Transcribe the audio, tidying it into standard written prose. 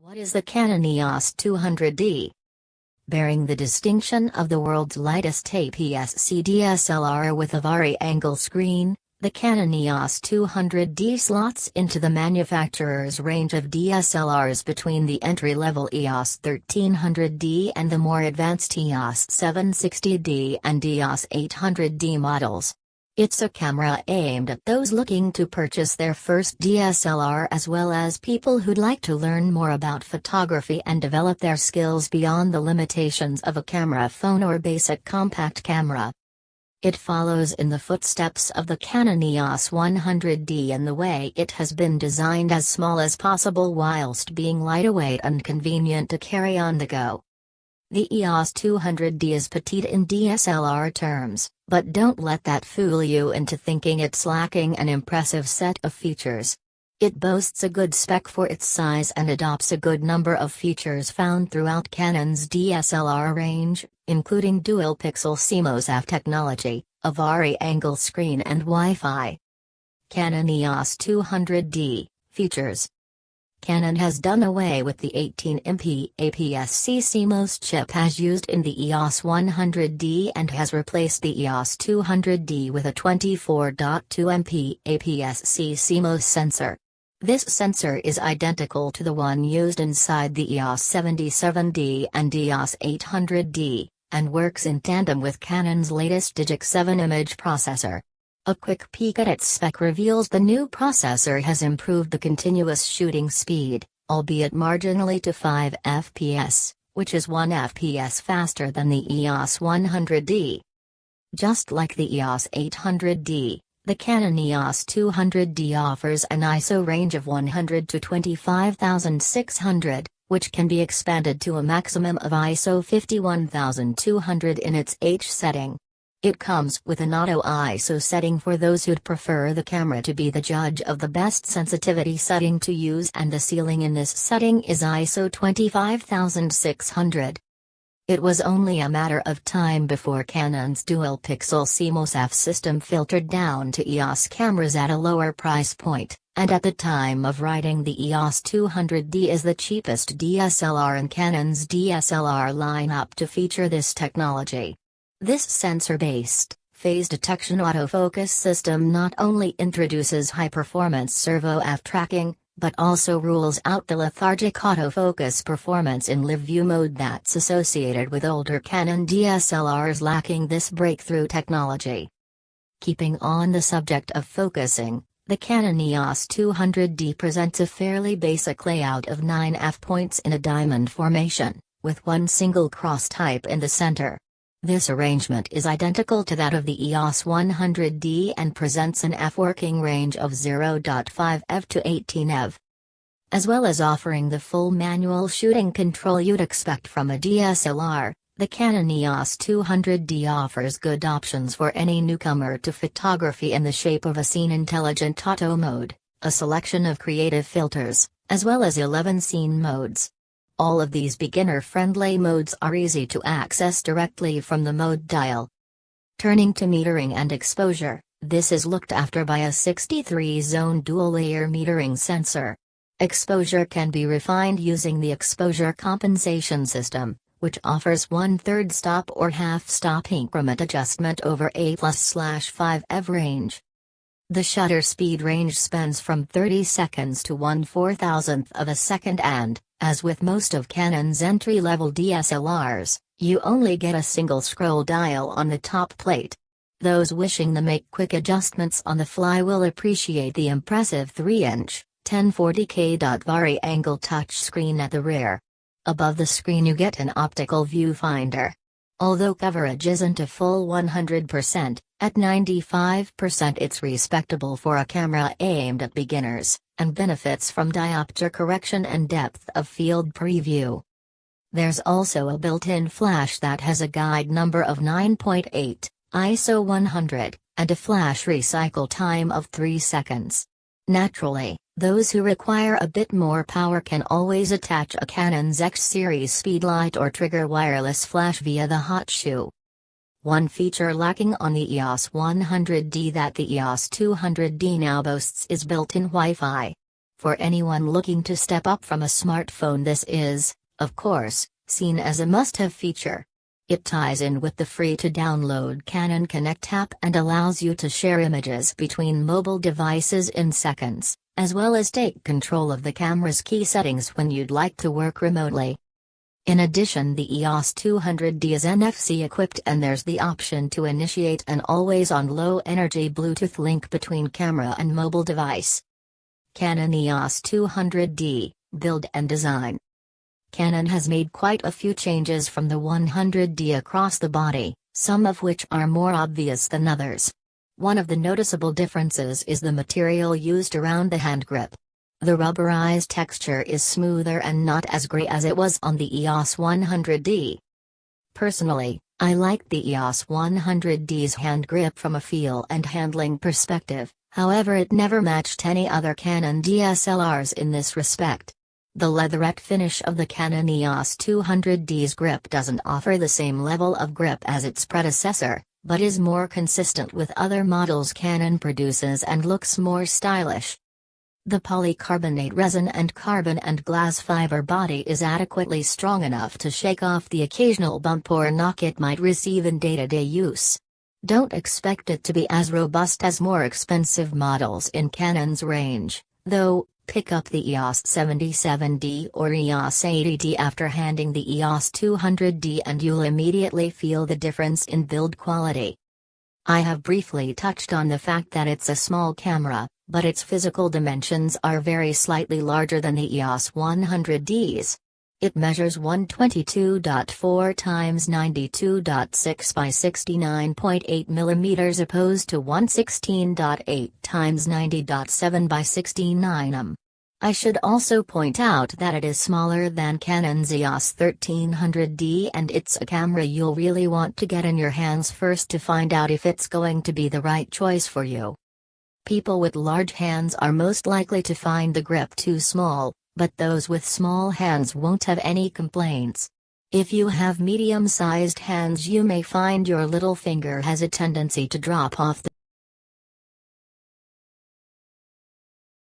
What is the Canon EOS 200D? Bearing the distinction of the world's lightest APS-C DSLR with a vari-angle screen, the Canon EOS 200D slots into the manufacturer's range of DSLRs between the entry-level EOS 1300D and the more advanced EOS 760D and EOS 800D models. It's a camera aimed at those looking to purchase their first DSLR as well as people who'd like to learn more about photography and develop their skills beyond the limitations of a camera phone or basic compact camera. It follows in the footsteps of the Canon EOS 100D in the way it has been designed as small as possible whilst being lightweight and convenient to carry on the go. The EOS 200D is petite in DSLR terms, but don't let that fool you into thinking it's lacking an impressive set of features. It boasts a good spec for its size and adopts a good number of features found throughout Canon's DSLR range, including dual-pixel CMOS technology, a vari-angle screen and Wi-Fi. Canon EOS 200D Features. Canon has done away with the 18MP APS-C CMOS chip as used in the EOS 100D and has replaced the EOS 200D with a 24.2MP APS-C CMOS sensor. This sensor is identical to the one used inside the EOS 77D and EOS 800D, and works in tandem with Canon's latest Digic 7 image processor. A quick peek at its spec reveals the new processor has improved the continuous shooting speed, albeit marginally to 5 fps, which is 1 fps faster than the EOS 100D. Just like the EOS 800D, the Canon EOS 200D offers an ISO range of 100 to 25,600, which can be expanded to a maximum of ISO 51,200 in its H setting. It comes with an auto ISO setting for those who'd prefer the camera to be the judge of the best sensitivity setting to use, and the ceiling in this setting is ISO 25,600. It was only a matter of time before Canon's dual-pixel CMOS system filtered down to EOS cameras at a lower price point, and at the time of writing the EOS 200D is the cheapest DSLR in Canon's DSLR lineup to feature this technology. This sensor-based, phase detection autofocus system not only introduces high-performance servo-AF tracking, but also rules out the lethargic autofocus performance in live view mode that's associated with older Canon DSLRs lacking this breakthrough technology. Keeping on the subject of focusing, the Canon EOS 200D presents a fairly basic layout of 9 f-points in a diamond formation, with one single cross type in the center. This arrangement is identical to that of the EOS 100D and presents an f-working range of 0.5 f to 18 ev. As well as offering the full manual shooting control you'd expect from a DSLR, the Canon EOS 200D offers good options for any newcomer to photography in the shape of a scene intelligent auto mode, a selection of creative filters, as well as 11 scene modes. All of these beginner-friendly modes are easy to access directly from the mode dial. Turning to metering and exposure, this is looked after by a 63-zone dual-layer metering sensor. Exposure can be refined using the exposure compensation system, which offers 1/3 stop or half-stop increment adjustment over a +/5 ev range. The shutter speed range spans from 30 seconds to 1/4000th of a second and, as with most of Canon's entry-level DSLRs, you only get a single scroll dial on the top plate. Those wishing to make quick adjustments on the fly will appreciate the impressive 3-inch, 1040K vari-angle touchscreen at the rear. Above the screen you get an optical viewfinder. Although coverage isn't a full 100%, at 95% it's respectable for a camera aimed at beginners, and benefits from diopter correction and depth of field preview. There's also a built-in flash that has a guide number of 9.8, ISO 100, and a flash recycle time of 3 seconds. Naturally, those who require a bit more power can always attach a Canon's X-series speedlight or trigger wireless flash via the hot shoe. One feature lacking on the EOS 100D that the EOS 200D now boasts is built-in Wi-Fi. For anyone looking to step up from a smartphone, this is, of course, seen as a must-have feature. It ties in with the free-to-download Canon Connect app and allows you to share images between mobile devices in seconds, as well as take control of the camera's key settings when you'd like to work remotely. In addition, the EOS 200D is NFC equipped, and there's the option to initiate an always-on low-energy Bluetooth link between camera and mobile device. Canon EOS 200D, build and design. Canon has made quite a few changes from the 100D across the body, some of which are more obvious than others. One of the noticeable differences is the material used around the hand grip. The rubberized texture is smoother and not as gray as it was on the EOS 100D. Personally, I like the EOS 100D's hand grip from a feel and handling perspective, however it never matched any other Canon DSLRs in this respect. The leatherette finish of the Canon EOS 200D's grip doesn't offer the same level of grip as its predecessor, but is more consistent with other models Canon produces and looks more stylish. The polycarbonate resin and carbon and glass fiber body is adequately strong enough to shake off the occasional bump or knock it might receive in day-to-day use. Don't expect it to be as robust as more expensive models in Canon's range, though. Pick up the EOS 77D or EOS 80D after handing the EOS 200D and you'll immediately feel the difference in build quality. I have briefly touched on the fact that it's a small camera, but its physical dimensions are very slightly larger than the EOS 100D's. It measures 122.4 x 92.6 by 69.8 mm opposed to 116.8 x 90.7 by 69 mm. I should also point out that it is smaller than Canon's EOS 1300D, and it's a camera you'll really want to get in your hands first to find out if it's going to be the right choice for you. People with large hands are most likely to find the grip too small, but those with small hands won't have any complaints. If you have medium-sized hands, you may find your little finger has a tendency to drop off the